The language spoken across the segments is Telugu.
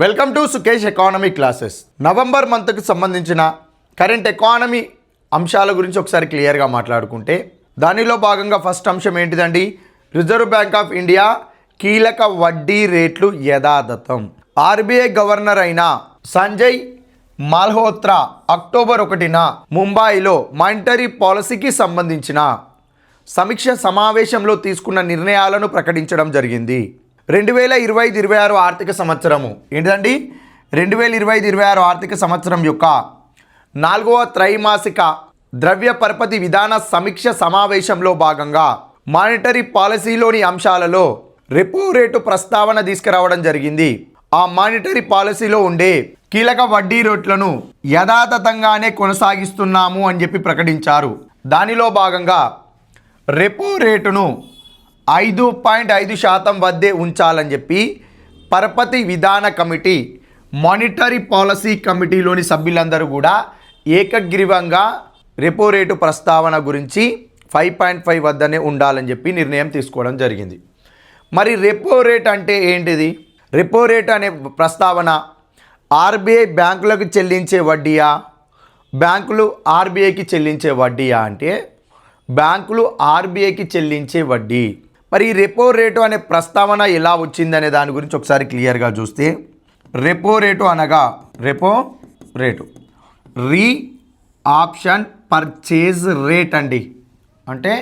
Welcome to Sukesh economy classes. November మంత్కి సంబంధించిన కరెంట్ ఎకానమీ అంశాల గురించి ఒకసారి క్లియర్గా మాట్లాడుకుంటే దానిలో భాగంగా ఫస్ట్ అంశం ఏంటిదండి? రిజర్వ్ బ్యాంక్ ఆఫ్ ఇండియా కీలక వడ్డీ రేట్లు యథాతథం. ఆర్బీఐ గవర్నర్ అయిన సంజయ్ మల్హోత్రా అక్టోబర్ 1న ముంబైలో మానిటరీ పాలసీకి సంబంధించిన సమీక్ష సమావేశంలో తీసుకున్న నిర్ణయాలను ప్రకటించడం జరిగింది. 2025-26 ఆర్థిక సంవత్సరము ఏంటిదండి? 2025-26 ఆర్థిక సంవత్సరం యొక్క 4వ త్రైమాసిక ద్రవ్య పరపతి విధాన సమీక్ష సమావేశంలో భాగంగా మానిటరీ పాలసీలోని అంశాలలో రెపో రేటు ప్రస్తావన తీసుకురావడం జరిగింది. ఆ మానిటరీ పాలసీలో ఉండే కీలక వడ్డీ రేట్లను యథాతథంగానే కొనసాగిస్తున్నాము అని చెప్పి ప్రకటించారు. దానిలో భాగంగా రెపో రేటును 5.5% వద్దే ఉంచాలని చెప్పి పరపతి విధాన కమిటీ, మానిటరీ పాలసీ కమిటీలోని సభ్యులందరూ కూడా ఏకగ్రీవంగా రెపో రేటు ప్రస్తావన గురించి 5.5 వద్దనే ఉండాలని చెప్పి నిర్ణయం తీసుకోవడం జరిగింది. మరి రెపో రేట్ అంటే ఏంటిది? రెపో రేట్ అనే ప్రస్తావన ఆర్బీఐ బ్యాంకులకు చెల్లించే వడ్డీయా, బ్యాంకులు ఆర్బీఐకి చెల్లించే వడ్డీయా అంటే బ్యాంకులు ఆర్బీఐకి చెల్లించే వడ్డీ. మరి ఈ రెపో రేటు అనే ప్రస్తావన ఎలా వచ్చిందనే దాని గురించి ఒకసారి క్లియర్గా చూస్తే, రెపో రేటు అనగా రెపో రేటు రీ ఆప్షన్ పర్చేజ్ రేట్ అండి. అంటే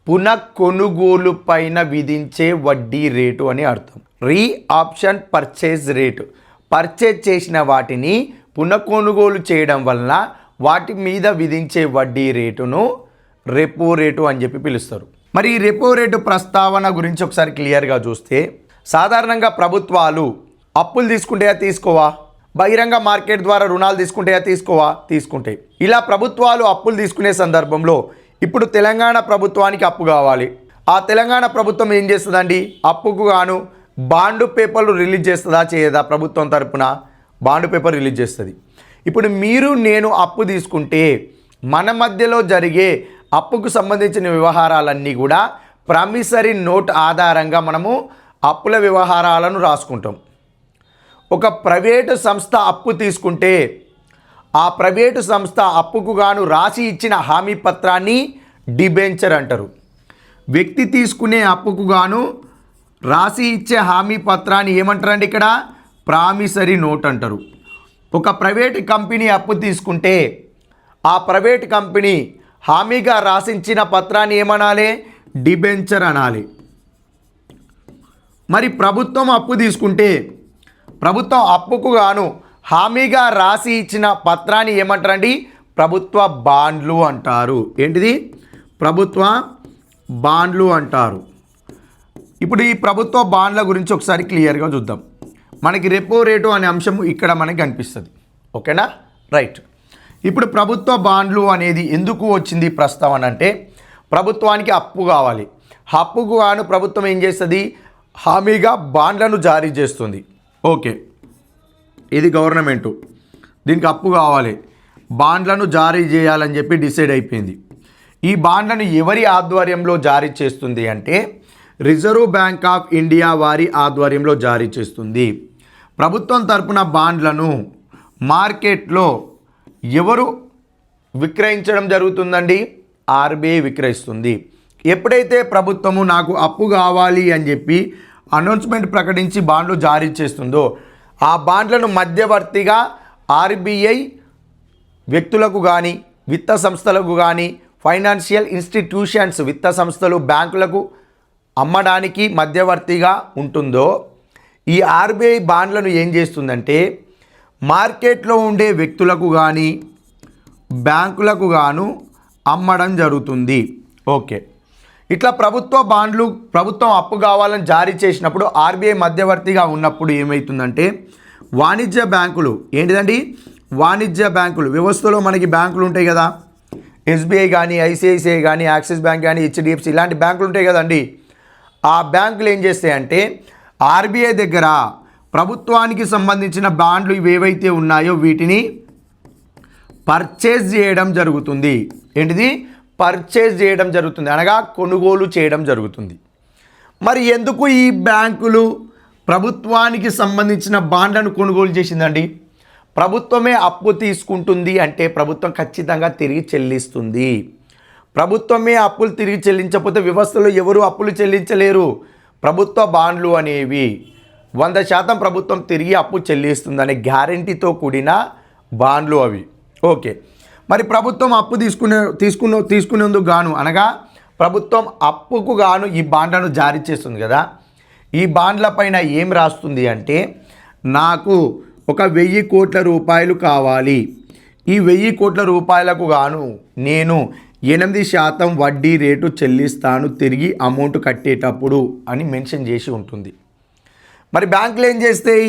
పునఃకొనుగోలు పైన విధించే వడ్డీ రేటు అని అర్థం. రీ ఆప్షన్ పర్చేజ్ రేటు, పర్చేజ్ చేసిన వాటిని పునఃకొనుగోలు చేయడం వలన వాటి మీద విధించే వడ్డీ రేటును రెపో రేటు అని చెప్పి పిలుస్తారు. మరి ఈ రెపో రేటు ప్రస్తావన గురించి ఒకసారి క్లియర్గా చూస్తే, సాధారణంగా ప్రభుత్వాలు అప్పులు తీసుకుంటాయా తీసుకోవా, బహిరంగ మార్కెట్ ద్వారా రుణాలు తీసుకుంటాయా తీసుకుంటాయి. ఇలా ప్రభుత్వాలు అప్పులు తీసుకునే సందర్భంలో ఇప్పుడు తెలంగాణ ప్రభుత్వానికి అప్పు కావాలి. ఆ తెలంగాణ ప్రభుత్వం ఏం చేస్తుందండి? అప్పుకు గాను బాండు పేపర్లు రిలీజ్ చేస్తుందా చేయదా? ప్రభుత్వం తరపున బాండు పేపర్ రిలీజ్ చేస్తుంది. ఇప్పుడు మీరు నేను అప్పు తీసుకుంటే మన మధ్యలో జరిగే అప్పుకు సంబంధించిన వ్యవహారాలన్నీ కూడా ప్రామిసరీ నోట్ ఆధారంగా మనము అప్పుల వ్యవహారాలను రాసుకుంటాం. ఒక ప్రైవేటు సంస్థ అప్పు తీసుకుంటే ఆ ప్రైవేటు సంస్థ అప్పుకు గాను రాసి ఇచ్చిన హామీ పత్రాన్ని డిబెంచర్ అంటారు. వ్యక్తి తీసుకునే అప్పుకు గాను రాసి ఇచ్చే హామీ పత్రాన్ని ఏమంటారండి? ఇక్కడ ప్రామిసరీ నోట్ అంటారు. ఒక ప్రైవేటు కంపెనీ అప్పు తీసుకుంటే ఆ ప్రైవేట్ కంపెనీ హామీగా రాసించిన పత్రాన్ని ఏమనాలి? డిబెంచర్ అనాలి. మరి ప్రభుత్వం అప్పు తీసుకుంటే ప్రభుత్వం అప్పుకు గాను హామీగా రాసి ఇచ్చిన పత్రాన్ని ఏమంటారండి? ప్రభుత్వ బాండ్లు అంటారు. ఏంటిది? ప్రభుత్వ బాండ్లు అంటారు. ఇప్పుడు ఈ ప్రభుత్వ బాండ్ల గురించి ఒకసారి క్లియర్గా చూద్దాం. మనకి రెపో రేటు అనే అంశం ఇక్కడ మనకి కనిపిస్తుంది. ఓకేనా? రైట్. ఇప్పుడు ప్రభుత్వ బాండ్లు అనేది ఎందుకు వచ్చింది ప్రస్తావన అంటే, ప్రభుత్వానికి అప్పు కావాలి. అప్పుకు గాను ప్రభుత్వం ఏం చేస్తుంది? హామీగా బాండ్లను జారీ చేస్తుంది. ఓకే, ఇది గవర్నమెంటు, దీనికి అప్పు కావాలి, బాండ్లను జారీ చేయాలని చెప్పి డిసైడ్ అయిపోయింది. ఈ బాండ్లను ఎవరి ఆధ్వర్యంలో జారీ చేస్తుంది అంటే రిజర్వ్ బ్యాంక్ ఆఫ్ ఇండియా వారి ఆధ్వర్యంలో జారీ చేస్తుంది. ప్రభుత్వం తరపున బాండ్లను మార్కెట్లో ఎవరు విక్రయించడం జరుగుతుందండి? ఆర్బీఐ విక్రయిస్తుంది. ఎప్పుడైతే ప్రభుత్వము నాకు అప్పు కావాలి అని చెప్పి అనౌన్స్మెంట్ ప్రకటించి బాండ్లు జారీ చేస్తుందో ఆ బాండ్లను మధ్యవర్తిగా ఆర్బీఐ వ్యక్తులకు కానీ విత్త సంస్థలకు కానీ ఫైనాన్షియల్ ఇన్స్టిట్యూషన్స్ విత్త సంస్థలు బ్యాంకులకు అమ్మడానికి మధ్యవర్తిగా ఉంటుందో ఈ ఆర్బీఐ బాండ్లను ఏం చేస్తుందంటే మార్కెట్లో ఉండే వ్యక్తులకు కానీ బ్యాంకులకు గాను అమ్మడం జరుగుతుంది. ఓకే, ఇట్లా ప్రభుత్వ బాండ్లు ప్రభుత్వం అప్పు కావాలని జారీ చేసినప్పుడు ఆర్బీఐ మధ్యవర్తిగా ఉన్నప్పుడు ఏమవుతుందంటే వాణిజ్య బ్యాంకులు, ఏంటిదండి? వాణిజ్య బ్యాంకులు వ్యవస్థలో మనకి బ్యాంకులు ఉంటాయి కదా, ఎస్బీఐ కానీ ఐసిఐసిఐ కానీ యాక్సిస్ బ్యాంక్ కానీ హెచ్డిఎఫ్సి ఇలాంటి బ్యాంకులు ఉంటాయి కదండి. ఆ బ్యాంకులు ఏం చేస్తాయంటే ఆర్బీఐ దగ్గర ప్రభుత్వానికి సంబంధించిన బాండ్లు ఇవేవైతే ఉన్నాయో వీటిని పర్చేజ్ చేయడం జరుగుతుంది. ఏంటిది? పర్చేజ్ చేయడం జరుగుతుంది, అనగా కొనుగోలు చేయడం జరుగుతుంది. మరి ఎందుకు ఈ బ్యాంకులు ప్రభుత్వానికి సంబంధించిన బాండ్లను కొనుగోలు చేసిందండి. ప్రభుత్వమే అప్పు తీసుకుంటుంది అంటే ప్రభుత్వం ఖచ్చితంగా తిరిగి చెల్లిస్తుంది. ప్రభుత్వమే అప్పులు తిరిగి చెల్లించకపోతే వ్యవస్థలో ఎవరు అప్పులు చెల్లించలేరు. ప్రభుత్వ బాండ్లు అనేవి 100% ప్రభుత్వం తిరిగి అప్పు చెల్లిస్తుందనే గ్యారంటీతో కూడిన బాండ్లు అవి. ఓకే, మరి ప్రభుత్వం అప్పు తీసుకునేందుకు గాను అనగా ప్రభుత్వం అప్పుకు గాను ఈ బాండ్లను జారీ చేస్తుంది కదా. ఈ బాండ్ల పైన ఏం రాస్తుంది అంటే, నాకు ఒక 1000 కోట్ల రూపాయలు కావాలి, ఈ 1000 కోట్ల రూపాయలకు గాను నేను 8% వడ్డీ రేటు చెల్లిస్తాను తిరిగి అమౌంట్ కట్టేటప్పుడు అని మెన్షన్ చేసి ఉంటుంది. మరి బ్యాంకులు ఏం చేస్తాయి?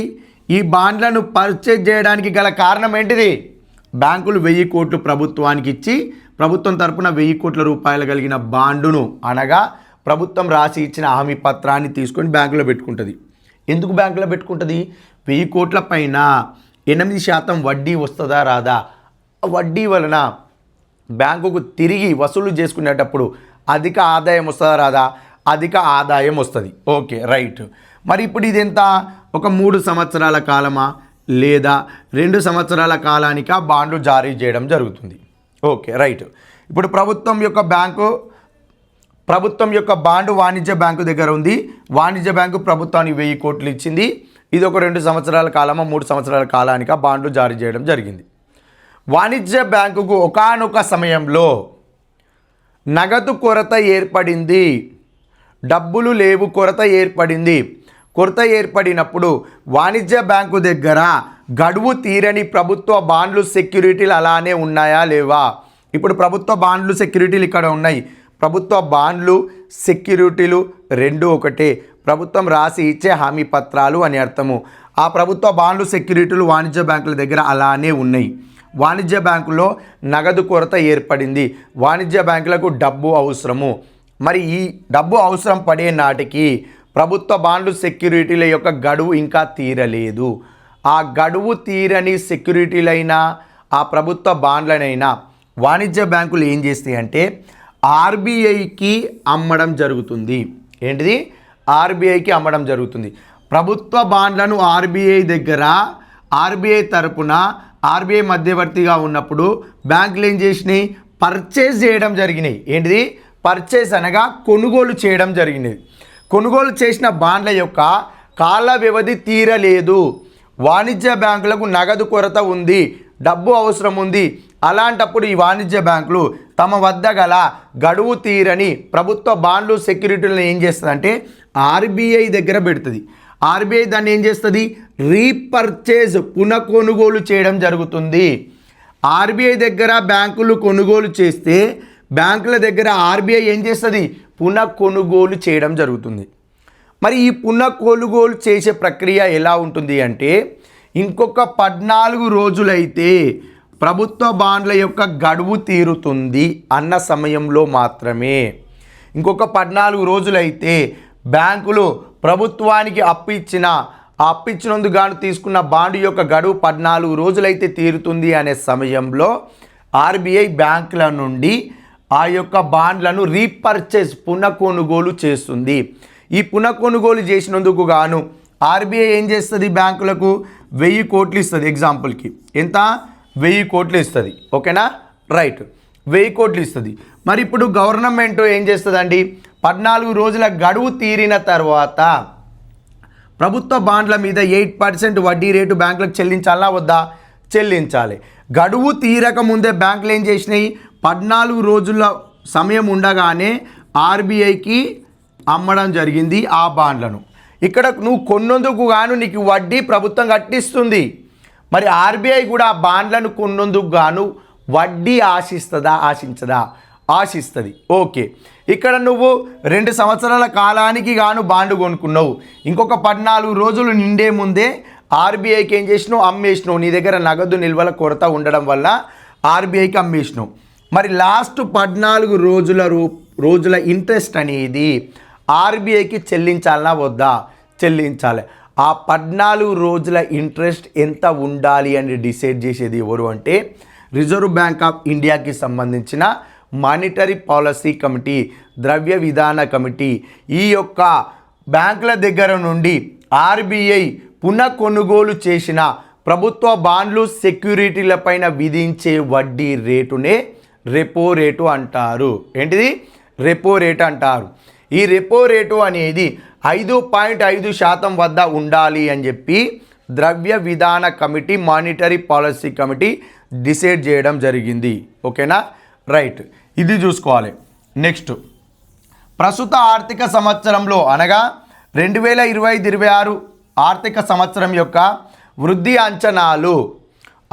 ఈ బాండ్లను పర్చేజ్ చేయడానికి గల కారణం ఏంటిది? బ్యాంకులు 1000 కోట్లు ప్రభుత్వానికి ఇచ్చి ప్రభుత్వం తరపున 1000 కోట్ల రూపాయలు కలిగిన బాండును అనగా ప్రభుత్వం రాసి ఇచ్చిన హామీ పత్రాన్ని తీసుకొని బ్యాంకులో పెట్టుకుంటుంది. ఎందుకు బ్యాంకులో పెట్టుకుంటుంది? 1000 కోట్ల పైన 8% వడ్డీ వస్తుందా రాదా? వడ్డీ వలన బ్యాంకుకు తిరిగి వసూలు చేసుకునేటప్పుడు అధిక ఆదాయం వస్తుందా రాదా? అధిక ఆదాయం వస్తుంది. Okay, right. మరి ఇప్పుడు ఇది ఎంత? ఒక 3 సంవత్సరాల కాలమా లేదా 2 సంవత్సరాల కాలానికి ఆ బాండ్లు జారీ చేయడం జరుగుతుంది. Okay, right. ఇప్పుడు ప్రభుత్వం యొక్క బాండు వాణిజ్య బ్యాంకు దగ్గర ఉంది. వాణిజ్య బ్యాంకు ప్రభుత్వానికి 1000 కోట్లు ఇచ్చింది. ఇది ఒక 2 సంవత్సరాల కాలమా 3 సంవత్సరాల కాలానికి ఆ బాండ్లు జారీ చేయడం జరిగింది. వాణిజ్య బ్యాంకుకు ఒకానొక సమయంలో నగదు కొరత ఏర్పడింది, డబ్బులు లేవు, కొరత ఏర్పడింది. కొరత ఏర్పడినప్పుడు వాణిజ్య బ్యాంకు దగ్గర గడువు తీరని ప్రభుత్వ బాండ్లు సెక్యూరిటీలు అలానే ఉన్నాయా లేవా? ఇప్పుడు ప్రభుత్వ బాండ్లు సెక్యూరిటీలు ఇక్కడ ఉన్నాయి. ప్రభుత్వ బాండ్లు సెక్యూరిటీలు రెండు ఒకటే. ప్రభుత్వం రాసి ఇచ్చే హామీ పత్రాలు అని అర్థము. ఆ ప్రభుత్వ బాండ్లు సెక్యూరిటీలు వాణిజ్య బ్యాంకుల దగ్గర అలానే ఉన్నాయి. వాణిజ్య బ్యాంకులో నగదు కొరత ఏర్పడింది. వాణిజ్య బ్యాంకులకు డబ్బు అవసరము. మరి ఈ డబ్బు అవసరం పడే నాటికి ప్రభుత్వ బాండ్లు సెక్యూరిటీల యొక్క గడువు ఇంకా తీరలేదు. ఆ గడువు తీరని సెక్యూరిటీలైనా ఆ ప్రభుత్వ బాండ్లనైనా వాణిజ్య బ్యాంకులు ఏం చేస్తాయి అంటే ఆర్బీఐకి అమ్మడం జరుగుతుంది. ఏంటిది? ఆర్బీఐకి అమ్మడం జరుగుతుంది. ప్రభుత్వ బాండ్లను ఆర్బీఐ దగ్గర ఆర్బీఐ తరపున ఆర్బీఐ మధ్యవర్తిగా ఉన్నప్పుడు బ్యాంకులు ఏం చేసినాయి? పర్చేజ్ చేయడం జరిగినాయి. ఏంటిది? పర్చేజ్ అనగా కొనుగోలు చేయడం జరిగినది. కొనుగోలు చేసిన బాండ్ల యొక్క కాల వ్యవధి తీరలేదు. వాణిజ్య బ్యాంకులకు నగదు కొరత ఉంది, డబ్బు అవసరం ఉంది. అలాంటప్పుడు ఈ వాణిజ్య బ్యాంకులు తమ వద్ద గల గడువు తీరని ప్రభుత్వ బాండ్లు సెక్యూరిటీలను ఏం చేస్తుందంటే ఆర్బీఐ దగ్గర పెడుతుంది. ఆర్బీఐ దాన్ని ఏం చేస్తుంది? రీపర్చేజ్, పునఃకొనుగోలు చేయడం జరుగుతుంది. ఆర్బీఐ దగ్గర బ్యాంకులు కొనుగోలు చేస్తే బ్యాంకుల దగ్గర ఆర్బీఐ ఏం చేస్తుంది? పునఃకొనుగోలు చేయడం జరుగుతుంది. మరి ఈ పునఃకొనుగోలు చేసే ప్రక్రియ ఎలా ఉంటుంది అంటే ఇంకొక 14 రోజులైతే ప్రభుత్వ బాండ్ల యొక్క గడువు తీరుతుంది అన్న సమయంలో మాత్రమే. ఇంకొక 14 రోజులైతే బ్యాంకులు ప్రభుత్వానికి అప్పిచ్చినందుకు గాను తీసుకున్న బాండ్ యొక్క గడువు 14 రోజులైతే తీరుతుంది అనే సమయంలో ఆర్బీఐ బ్యాంకుల నుండి ఆ యొక్క బాండ్లను రీపర్చేజ్, పునఃకొనుగోలు చేస్తుంది. ఈ పునఃకొనుగోలు చేసినందుకు గాను ఆర్బీఐ ఏం చేస్తుంది? బ్యాంకులకు 1000 కోట్లు ఇస్తుంది. ఎగ్జాంపుల్కి ఎంత? 1000 కోట్లు ఇస్తుంది. ఓకేనా? రైట్, 1000 కోట్లు ఇస్తుంది. మరి ఇప్పుడు గవర్నమెంట్ ఏం చేస్తుందండి? 14 రోజుల గడువు తీరిన తర్వాత ప్రభుత్వ బాండ్ల మీద 8% వడ్డీ రేటు బ్యాంకులకు చెల్లించాలా వద్దా? చెల్లించాలి. గడువు తీరక ముందే బ్యాంకులు ఏం చేసినాయి? 14 రోజుల సమయం ఉండగానే ఆర్బీఐకి అమ్మడం జరిగింది ఆ బాండ్లను. ఇక్కడ నువ్వు కొన్నందుకు గాను నీకు వడ్డీ ప్రభుత్వం కట్టిస్తుంది. మరి ఆర్బీఐ కూడా ఆ బాండ్లను కొన్నందుకు గాను వడ్డీ ఆశిస్తుందా? ఆశించదా? ఆశిస్తుంది. ఓకే, ఇక్కడ నువ్వు 2 సంవత్సరాల కాలానికి గాను బాండు కొనుక్కున్నావు. ఇంకొక 14 రోజులు నిండే ముందే ఆర్బీఐకి ఏం చేసినావు? అమ్మేసినావు. నీ దగ్గర నగదు నిల్వల కొరత ఉండడం వల్ల ఆర్బీఐకి అమ్మేసినావు. మరి లాస్ట్ 14 రోజుల ఇంట్రెస్ట్ అనేది ఆర్బీఐకి చెల్లించాలా వద్దా? చెల్లించాలి. ఆ 14 రోజుల ఇంట్రెస్ట్ ఎంత ఉండాలి అని డిసైడ్ చేసేది ఎవరు అంటే రిజర్వ్ బ్యాంక్ ఆఫ్ ఇండియాకి సంబంధించిన మానిటరీ పాలసీ కమిటీ, ద్రవ్య విధాన కమిటీ. ఈ యొక్క బ్యాంకుల దగ్గర నుండి ఆర్బీఐ పునః కొనుగోలు చేసిన ప్రభుత్వ బాండ్లు సెక్యూరిటీలపైన విధించే వడ్డీ రేటునే రెపో రేటు అంటారు. ఏంటిది? రెపో రేటు అంటారు. ఈ రెపో రేటు అనేది 5.5% వద్ద ఉండాలి అని చెప్పి ద్రవ్య విధాన committee, monetary policy committee decide చేయడం జరిగింది. ఓకేనా? రైట్, ఇది చూసుకోవాలి. నెక్స్ట్, ప్రస్తుత ఆర్థిక సంవత్సరంలో అనగా 2025-26 ఆర్థిక సంవత్సరం యొక్క వృద్ధి అంచనాలు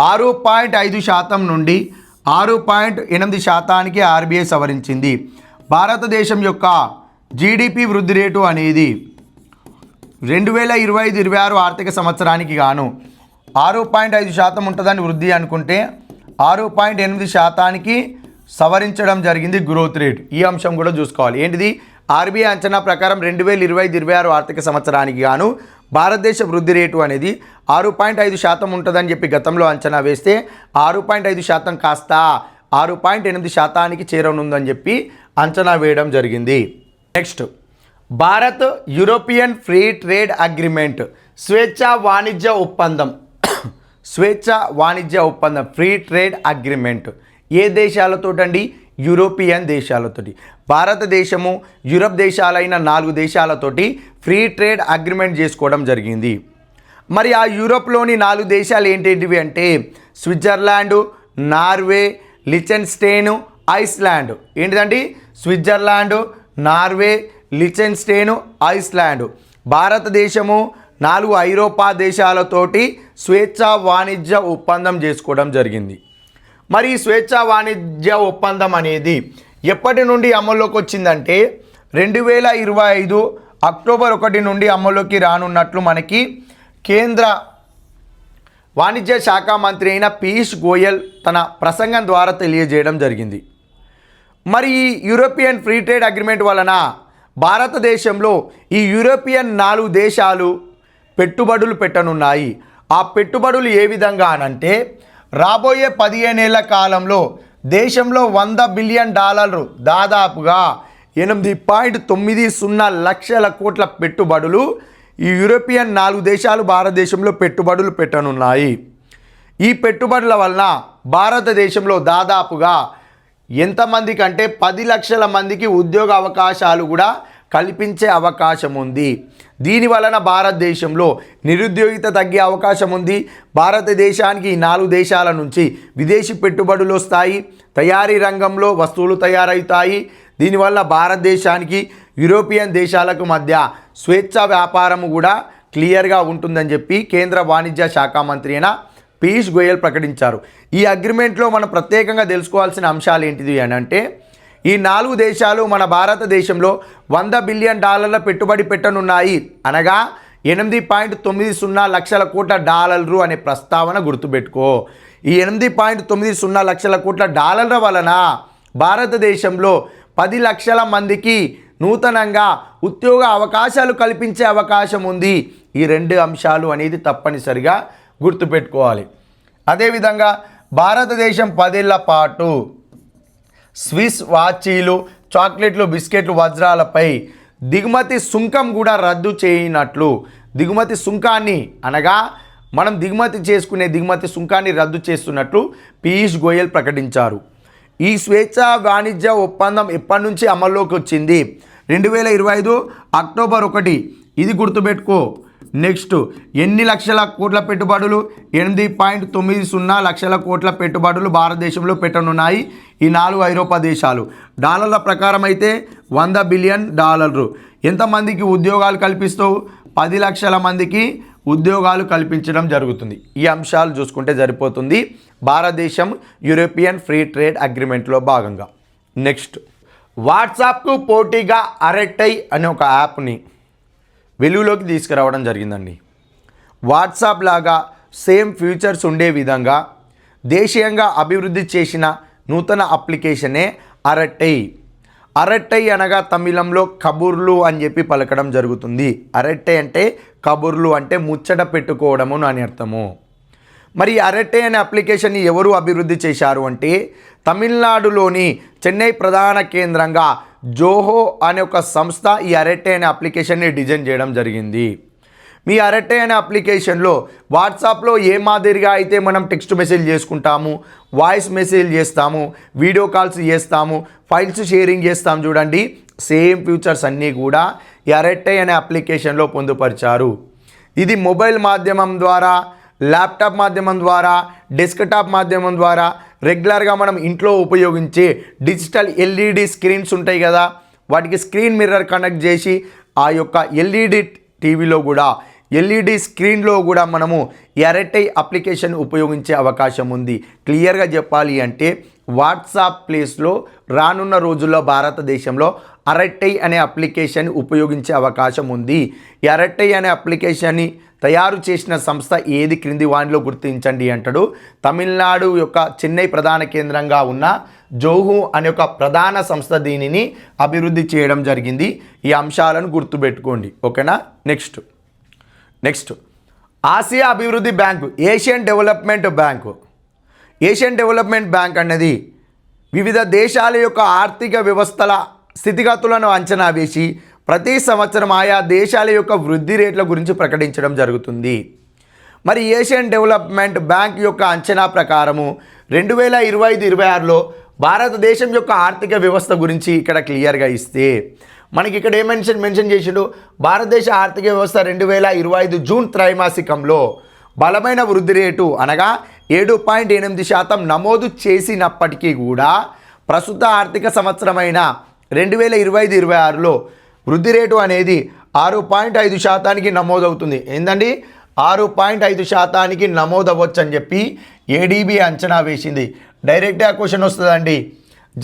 6.5% నుండి 6.8% ఆర్బీఐ సవరించింది. భారతదేశం యొక్క జీడిపి వృద్ధి రేటు అనేది 2025-26 ఆర్థిక సంవత్సరానికి గాను 6.5% ఉంటుందని వృద్ధి అనుకుంటే 6.8% సవరించడం జరిగింది గ్రోత్ రేట్. ఈ అంశం కూడా చూసుకోవాలి. ఏంటిది? ఆర్బీఐ అంచనా ప్రకారం 2025-26 ఆర్థిక సంవత్సరానికి గాను భారతదేశ వృద్ధి రేటు అనేది 6.5% ఉంటుందని చెప్పి గతంలో అంచనా వేస్తే 6.5% కాస్త 6.8%కి చేరనుందని చెప్పి అంచనా వేయడం జరిగింది. Next, Bharat European free trade agreement స్వేచ్ఛా వాణిజ్య ఒప్పందం ఫ్రీ ట్రేడ్ అగ్రిమెంట్ ఏ దేశాలతోటండి? యూరోపియన్ దేశాలతోటి. భారతదేశము యూరప్ దేశాలైన 4 దేశాలతోటి ఫ్రీ ట్రేడ్ అగ్రిమెంట్ చేసుకోవడం జరిగింది. మరి ఆ యూరోప్లోని 4 దేశాలు ఏంటివి అంటే స్విట్జర్లాండ్, నార్వే, లిచెన్స్టైన్, ఐస్లాండ్. ఏంటిదండి? Switzerland, Norway, Liechtenstein, Iceland. భారతదేశము 4 ఐరోపా దేశాలతోటి స్వేచ్ఛా వాణిజ్య ఒప్పందం చేసుకోవడం జరిగింది. మరి ఈ స్వేచ్ఛా వాణిజ్య ఒప్పందం అనేది ఎప్పటి నుండి అమల్లోకి వచ్చిందంటే 2025 అక్టోబర్ 1 నుండి అమల్లోకి రానున్నట్లు మనకి కేంద్ర వాణిజ్య శాఖ మంత్రి అయిన పీయూష్ గోయల్ తన ప్రసంగం ద్వారా తెలియజేయడం జరిగింది. మరి ఈ యూరోపియన్ ఫ్రీ ట్రేడ్ అగ్రిమెంట్ వలన భారతదేశంలో ఈ యూరోపియన్ 4 దేశాలు పెట్టుబడులు పెట్టనున్నాయి. ఆ పెట్టుబడులు ఏ విధంగా అనంటే రాబోయే 15 ఏళ్ల కాలంలో దేశంలో $100 బిలియన్ దాదాపుగా 8.90 లక్షల కోట్ల పెట్టుబడులు ఈ యూరోపియన్ 4 దేశాలు భారతదేశంలో పెట్టుబడులు పెట్టనున్నాయి. ఈ పెట్టుబడుల వలన భారతదేశంలో దాదాపుగా ఎంతమంది కంటే 10 లక్షల మందికి ఉద్యోగ అవకాశాలు కూడా కల్పించే అవకాశం ఉంది. దీని వలన భారతదేశంలో నిరుద్యోగిత తగ్గే అవకాశం ఉంది. భారతదేశానికి ఈ 4 దేశాల నుంచి విదేశీ పెట్టుబడులు వస్తాయి. తయారీ రంగంలో వస్తువులు తయారవుతాయి. దీనివల్ల భారతదేశానికి యూరోపియన్ దేశాలకు మధ్య స్వేచ్ఛ వ్యాపారము కూడా క్లియర్గా ఉంటుందని చెప్పి కేంద్ర వాణిజ్య శాఖ మంత్రి అయిన పీయూష్ గోయల్ ప్రకటించారు. ఈ అగ్రిమెంట్లో మనం ప్రత్యేకంగా తెలుసుకోవాల్సిన అంశాలు ఏంటిది అని అంటే ఈ 4 దేశాలు మన భారతదేశంలో $100 బిలియన్ పెట్టుబడి పెట్టనున్నాయి. అనగా 8.90 లక్షల కోట్ల డాలర్లు అనే ప్రస్తావన గుర్తుపెట్టుకో. ఈ 8.90 లక్షల కోట్ల డాలర్ల వలన భారతదేశంలో 10 లక్షల మందికి నూతనంగా ఉద్యోగ అవకాశాలు కల్పించే అవకాశం ఉంది. ఈ 2 అంశాలు అనేది తప్పనిసరిగా గుర్తుపెట్టుకోవాలి. అదేవిధంగా భారతదేశం 10 ఏళ్ల పాటు స్విస్ వాచీలు, చాక్లెట్లు, బిస్కెట్లు, వజ్రాలపై దిగుమతి సుంకం కూడా రద్దు చేయనట్లు దిగుమతి సుంకాన్ని అనగా మనం దిగుమతి చేసుకునే దిగుమతి సుంకాన్ని రద్దు చేస్తున్నట్లు పీయూష్ గోయల్ ప్రకటించారు. ఈ స్వేచ్ఛా వాణిజ్య ఒప్పందం ఎప్పటి నుంచి అమల్లోకి వచ్చింది? 2025 అక్టోబర్ 1. ఇది గుర్తుపెట్టుకో. నెక్స్ట్, ఎన్ని లక్షల కోట్ల పెట్టుబడులు? 8.90 లక్షల కోట్ల పెట్టుబడులు భారతదేశంలో పెట్టనున్నాయి ఈ 4 ఐరోపా దేశాలు. డాలర్ల ప్రకారం అయితే $100 బిలియన్. ఎంతమందికి ఉద్యోగాలు కల్పిస్తావు? 10 లక్షల మందికి ఉద్యోగాలు కల్పించడం జరుగుతుంది. ఈ అంశాలు చూసుకుంటే సరిపోతుంది భారతదేశం యూరోపియన్ ఫ్రీ ట్రేడ్ అగ్రిమెంట్లో భాగంగా. నెక్స్ట్, వాట్సాప్కు పోటీగా అరెట్టై అనే ఒక యాప్ని వెలుగులోకి తీసుకురావడం జరిగిందండి. వాట్సాప్ లాగా సేమ్ ఫీచర్స్ ఉండే విధంగా దేశీయంగా అభివృద్ధి చేసిన నూతన అప్లికేషనే అరట్టై. అరట్టై అనగా తమిళంలో కబుర్లు అని చెప్పి పలకడం జరుగుతుంది. అరట్టై అంటే కబుర్లు అంటే ముచ్చట పెట్టుకోవడము అని అర్థము. మరి అరట్టై అనే అప్లికేషన్ని ఎవరు అభివృద్ధి చేశారు అంటే తమిళనాడులోని చెన్నై ప్రధాన కేంద్రంగా జోహో అనే ఒక సంస్థ ఈ అరట్టై అనే అప్లికేషన్ని డిజైన్ చేయడం జరిగింది. మీ అరట్టే అనే అప్లికేషన్లో వాట్సాప్లో ఏ మాదిరిగా అయితే మనం టెక్స్ట్ మెసేజ్ చేసుకుంటాము, వాయిస్ మెసేజ్ చేస్తాము, వీడియో కాల్స్ చేస్తాము, ఫైల్స్ షేరింగ్ చేస్తాము చూడండి, సేమ్ ఫీచర్స్ అన్నీ కూడా ఈ అరట్టే అనే అప్లికేషన్లో పొందుపరిచారు. ఇది మొబైల్ మాధ్యమం ద్వారా, ల్యాప్టాప్ మాధ్యమం ద్వారా, డెస్క్టాప్ మాధ్యమం ద్వారా రెగ్యులర్గా మనం ఇంట్లో ఉపయోగించే డిజిటల్ ఎల్ఈడి స్క్రీన్స్ ఉంటాయి కదా, వాటికి స్క్రీన్ మిర్రర్ కనెక్ట్ చేసి ఆ యొక్క ఎల్ఈడి టీవీలో కూడా ఎల్ఈడి స్క్రీన్లో కూడా మనము ఈ అరట్టే అప్లికేషన్ ఉపయోగించే అవకాశం ఉంది. క్లియర్గా చెప్పాలి అంటే వాట్సాప్ ప్లేస్లో రానున్న రోజుల్లో భారతదేశంలో అరట్టే అనే అప్లికేషన్ ఉపయోగించే అవకాశం ఉంది. ఈ అరట్టే అనే అప్లికేషన్ని తయారు చేసిన సంస్థ ఏది క్రింది వానిలో గుర్తించండి అంటాడు. తమిళనాడు యొక్క చెన్నై ప్రధాన కేంద్రంగా ఉన్న జోహు అనే ఒక ప్రధాన సంస్థ దీనిని అభివృద్ధి చేయడం జరిగింది. ఈ అంశాలను గుర్తుపెట్టుకోండి, ఓకేనా. నెక్స్ట్ ఆసియా అభివృద్ధి bank, Asian development bank. Asian development bank అన్నది వివిధ దేశాల యొక్క ఆర్థిక వ్యవస్థల స్థితిగతులను అంచనా వేసి ప్రతి సంవత్సరం ఆయా దేశాల యొక్క వృద్ధి రేట్ల గురించి ప్రకటించడం జరుగుతుంది. మరి ఏషియన్ డెవలప్మెంట్ బ్యాంక్ యొక్క అంచనా ప్రకారము 2025-26లో భారతదేశం యొక్క ఆర్థిక వ్యవస్థ గురించి ఇక్కడ క్లియర్గా ఇస్తే మనకి ఇక్కడ ఏం మెన్షన్ చేసిండు, భారతదేశ ఆర్థిక వ్యవస్థ 2025 జూన్ త్రైమాసికంలో బలమైన వృద్ధి రేటు అనగా 7.8% నమోదు చేసినప్పటికీ కూడా ప్రస్తుత ఆర్థిక సంవత్సరమైన 2025-26లో వృద్ధి రేటు అనేది 6.5% నమోదవుతుంది. ఏందండి, 6.5% నమోదవచ్చు అని చెప్పి ఏడీబీ అంచనా వేసింది. డైరెక్ట్గా క్వశ్చన్ వస్తుందండి.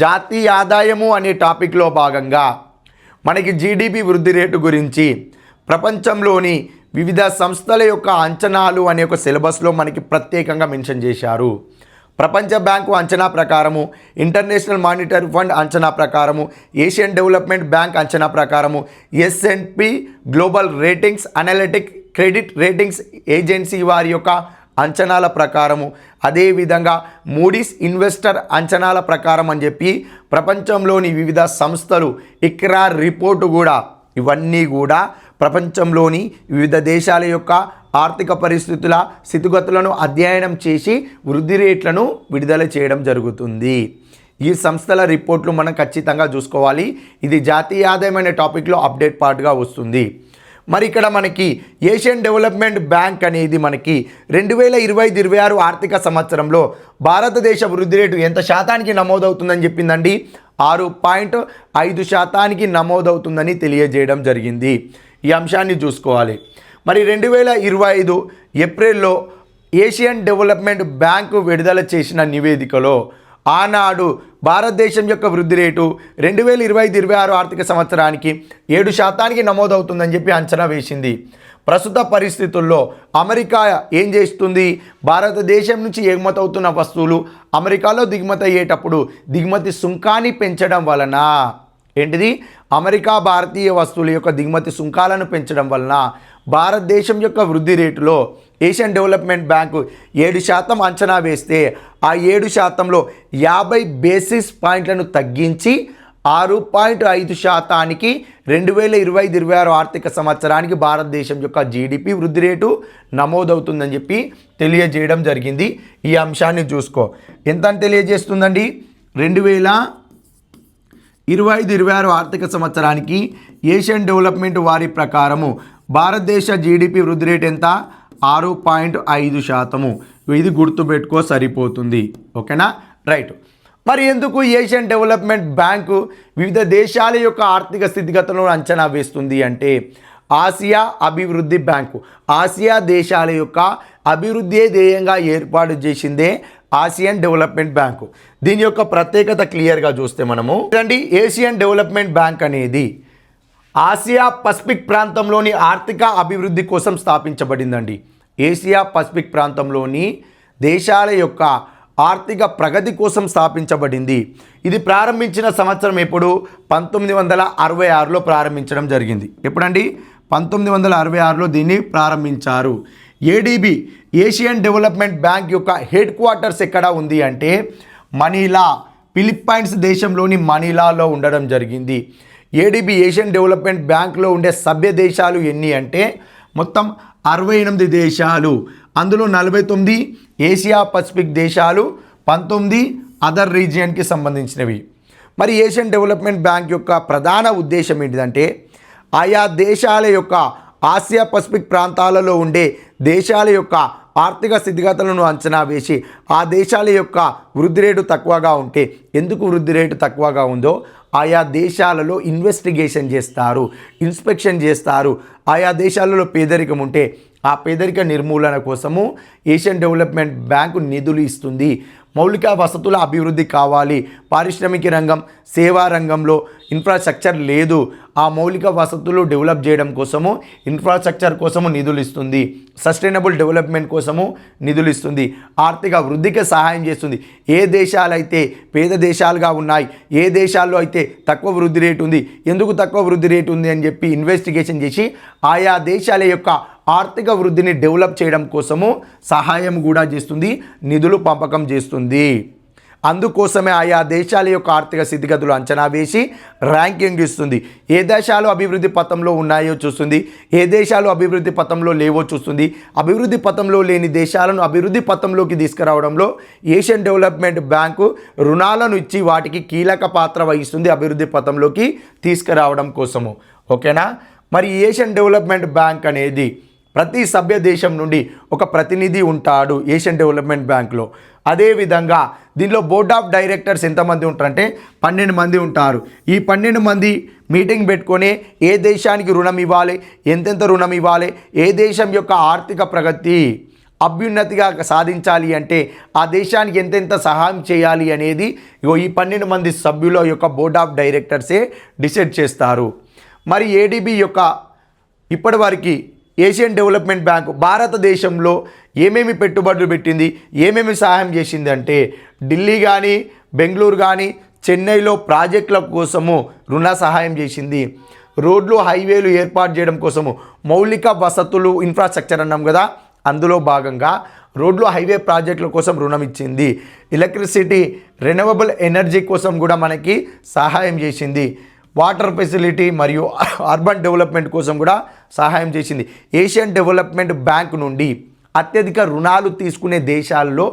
జాతీయ ఆదాయము అనే టాపిక్లో భాగంగా మనకి జీడిపి వృద్ధి రేటు గురించి ప్రపంచంలోని వివిధ సంస్థల యొక్క అంచనాలు అనే ఒక సిలబస్లో మనకి ప్రత్యేకంగా మెన్షన్ చేశారు. ప్రపంచ బ్యాంకు అంచనా ప్రకారము, ఇంటర్నేషనల్ మానిటరీ ఫండ్ అంచనా ప్రకారము, ఏషియన్ డెవలప్మెంట్ బ్యాంక్ అంచనా ప్రకారము, S&P global ratings analytic credit ratings agency వారి యొక్క అంచనాల ప్రకారము, అదేవిధంగా మూడీస్ ఇన్వెస్టర్ అంచనాల ప్రకారం అని చెప్పి ప్రపంచంలోని వివిధ సంస్థలు ఇక్రా రిపోర్టు కూడా, ఇవన్నీ కూడా ప్రపంచంలోని వివిధ దేశాల యొక్క ఆర్థిక పరిస్థితుల స్థితిగతులను అధ్యయనం చేసి వృద్ధి రేట్లను విడుదల చేయడం జరుగుతుంది. ఈ సంస్థల రిపోర్ట్లు మనం ఖచ్చితంగా చూసుకోవాలి. ఇది జాతీయ ఆదాయం అనే టాపిక్లో అప్డేట్ పార్ట్గా వస్తుంది. మరి ఇక్కడ మనకి ఏషియన్ డెవలప్మెంట్ బ్యాంక్ అనేది మనకి 2025-26 ఆర్థిక సంవత్సరంలో భారతదేశ వృద్ధి రేటు ఎంత శాతానికి నమోదవుతుందని చెప్పిందండి, 6.5% నమోదవుతుందని తెలియజేయడం జరిగింది. ఈ అంశాన్ని చూసుకోవాలి. మరి 2025 ఏప్రిల్లో ఏషియన్ డెవలప్మెంట్ బ్యాంకు విడుదల చేసిన నివేదికలో ఆనాడు భారతదేశం యొక్క వృద్ధి రేటు 2025-26 ఆర్థిక సంవత్సరానికి 7% నమోదవుతుందని చెప్పి అంచనా వేసింది. ప్రస్తుత పరిస్థితుల్లో అమెరికా ఏం చేస్తుంది, భారతదేశం నుంచి ఎగుమతి అవుతున్న వస్తువులు అమెరికాలో దిగుమతి అయ్యేటప్పుడు దిగుమతి సుంకాన్ని పెంచడం వలన ఏంటిది, అమెరికా భారతీయ వస్తువుల యొక్క దిగుమతి సుంకాలను పెంచడం వలన భారతదేశం యొక్క వృద్ధి రేటులో ఏషియన్ డెవలప్మెంట్ బ్యాంకు 7% అంచనా వేస్తే ఆ 7%లో 50 బేసిస్ పాయింట్లను తగ్గించి 6.5%కి 2025-26 ఆర్థిక సంవత్సరానికి భారతదేశం యొక్క జీడిపి వృద్ధి రేటు నమోదవుతుందని చెప్పి తెలియజేయడం జరిగింది. ఈ అంశాన్ని చూసుకో. ఎంత అని తెలియజేస్తుందండి, 2025-26 ఆర్థిక సంవత్సరానికి ఏషియన్ డెవలప్మెంట్ వారి ప్రకారము భారతదేశ జీడిపి వృద్ధి రేటు ఎంత, 6.5%. ఇది గుర్తుపెట్టుకో సరిపోతుంది, ఓకేనా. రైట్. మరి ఎందుకు ఏషియన్ డెవలప్మెంట్ బ్యాంకు వివిధ దేశాల యొక్క ఆర్థిక స్థితిగతులను అంచనా వేస్తుంది అంటే, ఆసియా అభివృద్ధి బ్యాంకు ఆసియా దేశాల యొక్క అభివృద్ధి ధ్యేయంగా ఏర్పాటు చేసిందే ఆసియన్ డెవలప్మెంట్ బ్యాంకు. దీని యొక్క ప్రత్యేకత క్లియర్గా చూస్తే మనము చూడండి, ఏషియన్ డెవలప్మెంట్ బ్యాంక్ అనేది ఆసియా పసిఫిక్ ప్రాంతంలోని ఆర్థిక అభివృద్ధి కోసం స్థాపించబడిందండి. ఏషియా పసిఫిక్ ప్రాంతంలోని దేశాల యొక్క ఆర్థిక ప్రగతి కోసం స్థాపించబడింది. ఇది ప్రారంభించిన సంవత్సరం ఎప్పుడు, 1966లో ప్రారంభించడం జరిగింది. ఎప్పుడండి, 1966లో దీన్ని ప్రారంభించారు. ఏడీబీ ఏషియన్ డెవలప్మెంట్ బ్యాంక్ యొక్క హెడ్ క్వార్టర్స్ ఎక్కడ ఉంది అంటే మనీలా, ఫిలిప్పైన్స్ దేశంలోని మనీలాలో ఉండడం జరిగింది. ఏడీబీ ఏషియన్ డెవలప్మెంట్ బ్యాంక్లో ఉండే సభ్య దేశాలు ఎన్ని అంటే మొత్తం 68 దేశాలు, అందులో 49 ఏషియా పసిఫిక్ దేశాలు, 19 అదర్ రీజియన్కి సంబంధించినవి. మరి ఏషియన్ డెవలప్మెంట్ బ్యాంక్ యొక్క ప్రధాన ఉద్దేశం ఏంటిదంటే ఆయా దేశాల యొక్క ఆసియా పసిఫిక్ ప్రాంతాలలో ఉండే దేశాల యొక్క ఆర్థిక స్థితిగతులను అంచనా వేసి ఆ దేశాల యొక్క వృద్ధి రేటు తక్కువగా ఉంటే ఎందుకు వృద్ధి రేటు తక్కువగా ఉందో ఆయా దేశాలలో ఇన్వెస్టిగేషన్ చేస్తారు, ఇన్స్పెక్షన్ చేస్తారు. ఆయా దేశాలలో పేదరికం ఉంటే ఆ పేదరిక నిర్మూలన కోసము ఏషియన్ డెవలప్మెంట్ బ్యాంకు నిధులు ఇస్తుంది. మౌలిక వసతుల అభివృద్ధి కావాలి, పారిశ్రామిక రంగం, సేవా రంగంలో ఇన్ఫ్రాస్ట్రక్చర్ లేదు, ఆ మౌలిక వసతులు డెవలప్ చేయడం కోసము ఇన్ఫ్రాస్ట్రక్చర్ కోసము నిధులు ఇస్తుంది, సస్టైనబుల్ డెవలప్మెంట్ కోసము నిధులు ఇస్తుంది, ఆర్థిక వృద్ధికి సహాయం చేస్తుంది. ఏ దేశాలైతే పేద దేశాలుగా ఉన్నాయి, ఏ దేశాల్లో అయితే తక్కువ వృద్ధి రేటు ఉంది, ఎందుకు తక్కువ వృద్ధి రేటు ఉంది అని చెప్పి ఇన్వెస్టిగేషన్ చేసి ఆయా దేశాల యొక్క ఆర్థిక వృద్ధిని డెవలప్ చేయడం కోసము సహాయం కూడా చేస్తుంది, నిధులు పంపకం చేస్తుంది. అందుకోసమే ఆయా దేశాల యొక్క ఆర్థిక స్థితిగతులు అంచనా వేసి ర్యాంకింగ్ ఇస్తుంది. ఏ దేశాలు అభివృద్ధి పథంలో ఉన్నాయో చూస్తుంది, ఏ దేశాలు అభివృద్ధి పథంలో లేవో చూస్తుంది. అభివృద్ధి పథంలో లేని దేశాలను అభివృద్ధి పథంలోకి తీసుకురావడంలో ఏషియన్ డెవలప్మెంట్ బ్యాంకు రుణాలను ఇచ్చి వాటికి కీలక పాత్ర వహిస్తుంది అభివృద్ధి పథంలోకి తీసుకురావడం కోసము. ఓకేనా? మరి ఏషియన్ డెవలప్మెంట్ బ్యాంక్ అనేది ప్రతి సభ్య దేశం నుండి ఒక ప్రతినిధి ఉంటాడు ఏషియన్ డెవలప్మెంట్ బ్యాంక్లో. అదేవిధంగా దీనిలో బోర్డ్ ఆఫ్ డైరెక్టర్స్ ఎంతమంది ఉంటారంటే 12 మంది ఉంటారు. ఈ 12 మంది మీటింగ్ పెట్టుకొని ఏ దేశానికి రుణం ఇవ్వాలి, ఎంతెంత రుణం ఇవ్వాలి, ఏ దేశం యొక్క ఆర్థిక ప్రగతి అభ్యున్నతిగా సాధించాలి అంటే ఆ దేశానికి ఎంతెంత సహాయం చేయాలి అనేది ఈ 12 మంది సభ్యుల యొక్క బోర్డ్ ఆఫ్ డైరెక్టర్సే డిసైడ్ చేస్తారు. మరి ఏడీబీ యొక్క ఇప్పటివరకు ఏషియన్ డెవలప్మెంట్ బ్యాంకు భారతదేశంలో ఏమేమి పెట్టుబడులు పెట్టింది, ఏమేమి సహాయం చేసింది అంటే ఢిల్లీ కానీ, బెంగళూరు కానీ, చెన్నైలో ప్రాజెక్టుల కోసము రుణ సహాయం చేసింది. రోడ్లు, హైవేలు ఏర్పాటు చేయడం కోసము మౌలిక వసతులు ఇన్ఫ్రాస్ట్రక్చర్ అన్నాం కదా, అందులో భాగంగా రోడ్లు, హైవే ప్రాజెక్టుల కోసం రుణం ఇచ్చింది. ఎలక్ట్రిసిటీ, రెన్యూవబుల్ ఎనర్జీ కోసం కూడా మనకి సహాయం చేసింది. వాటర్ ఫెసిలిటీ మరియు అర్బన్ డెవలప్మెంట్ కోసం కూడా సహాయం చేసింది. ఏషియన్ డెవలప్మెంట్ బ్యాంక్ నుండి అత్యధిక రుణాలు తీసుకునే దేశాల్లో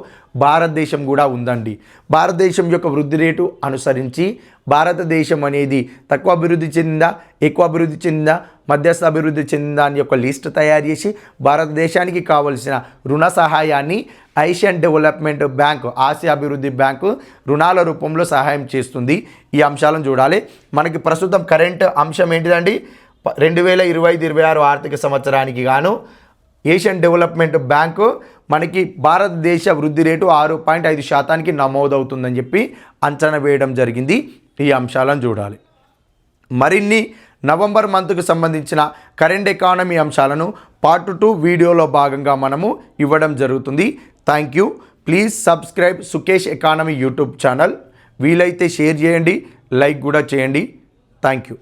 భారతదేశం కూడా ఉందండి. భారతదేశం యొక్క వృద్ధి రేటు అనుసరించి భారతదేశం అనేది తక్కువ అభివృద్ధి చెందిందా, ఎక్కువ అభివృద్ధి చెందిందా, మధ్యస్థ అభివృద్ధి చెందిందా అని ఒక లిస్ట్ తయారు చేసి భారతదేశానికి కావలసిన రుణ సహాయాన్ని ఏషియన్ డెవలప్మెంట్ బ్యాంక్, ఆసియా అభివృద్ధి బ్యాంకు రుణాల రూపంలో సహాయం చేస్తుంది. ఈ అంశాలను చూడాలి. మనకి ప్రస్తుతం కరెంట్ అంశం ఏంటిదండి, 2025-26 ఆర్థిక సంవత్సరానికి గాను ఏషియన్ డెవలప్మెంట్ బ్యాంకు మనకి భారతదేశ వృద్ధి రేటు 6.5% నమోదవుతుందని చెప్పి అంచనా వేయడం జరిగింది. ఈ అంశాలను చూడాలి. మరిన్ని నవంబర్ మంత్కు సంబంధించిన కరెంట్ ఎకానమీ అంశాలను పార్ట్ 2 వీడియోలో భాగంగా మనము ఇవ్వడం జరుగుతుంది. Thank you. Please subscribe Sukesh economy YouTube channel. వీలైతే షేర్ చేయండి, లైక్ కూడా చేయండి. Thank you.